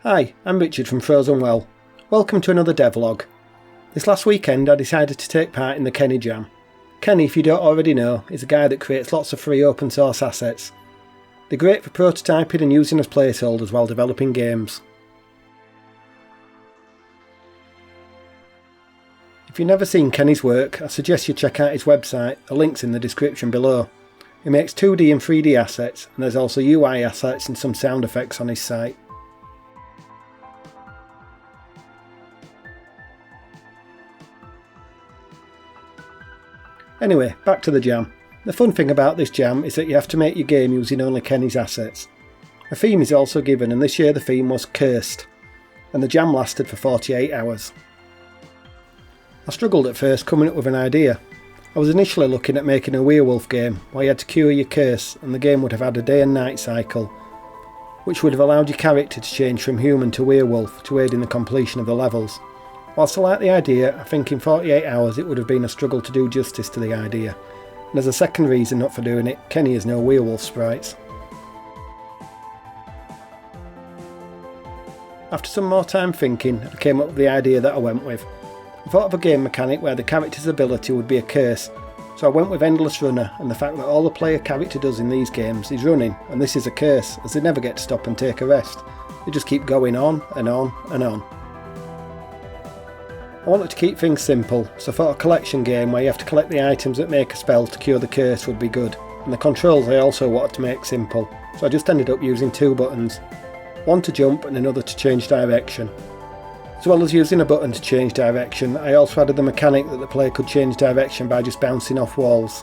Hi, I'm Richard from Frozen Well. Welcome to another devlog. This last weekend I decided to take part in the Kenney Jam. Kenney, if you don't already know, is a guy that creates lots of free open source assets. They're great for prototyping and using as placeholders while developing games. If you've never seen Kenney's work, I suggest you check out his website, the link's in the description below. He makes 2D and 3D assets, and there's also UI assets and some sound effects on his site. Anyway, back to the jam. The fun thing about this jam is that you have to make your game using only Kenney's assets. A theme is also given, and this year the theme was Cursed, and the jam lasted for 48 hours. I struggled at first coming up with an idea. I was initially looking at making a werewolf game where you had to cure your curse and the game would have had a day and night cycle, which would have allowed your character to change from human to werewolf to aid in the completion of the levels. Whilst I like the idea, I think in 48 hours it would have been a struggle to do justice to the idea, and as a second reason not for doing it, Kenney has no werewolf sprites. After some more time thinking, I came up with the idea that I went with. I thought of a game mechanic where the character's ability would be a curse, so I went with Endless Runner and the fact that all the player character does in these games is running, and this is a curse as they never get to stop and take a rest. They just keep going on and on and on. I wanted to keep things simple, so I thought a collection game where you have to collect the items that make a spell to cure the curse would be good, and the controls I also wanted to make simple, so I just ended up using two buttons, one to jump and another to change direction. As well as using a button to change direction, I also added the mechanic that the player could change direction by just bouncing off walls.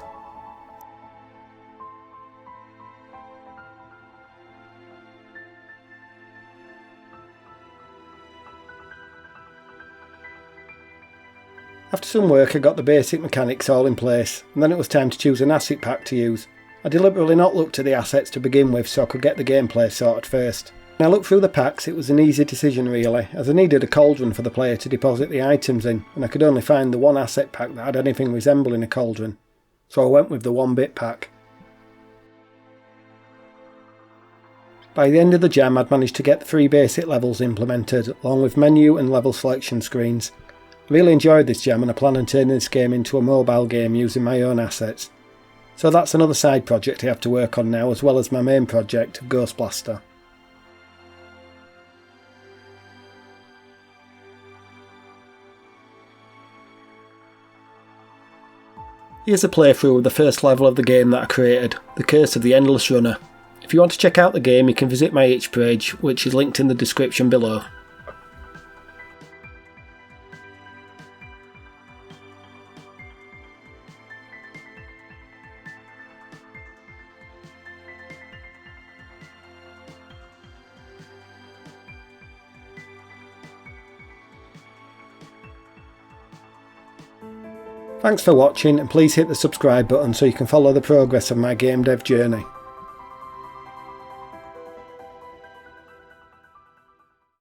After some work I got the basic mechanics all in place, and then it was time to choose an asset pack to use. I deliberately not looked at the assets to begin with so I could get the gameplay sorted first. When I looked through the packs it was an easy decision really, as I needed a cauldron for the player to deposit the items in, and I could only find the one asset pack that had anything resembling a cauldron, so I went with the 1-bit pack. By the end of the jam I'd managed to get the 3 basic levels implemented, along with menu and level selection screens. I really enjoyed this jam and I plan on turning this game into a mobile game using my own assets. So that's another side project I have to work on now, as well as my main project of Ghost Blaster. Here's a playthrough of the first level of the game that I created, The Curse of the Endless Runner. If you want to check out the game you can visit my itch page, which is linked in the description below. Thanks for watching, and please hit the subscribe button so you can follow the progress of my game dev journey.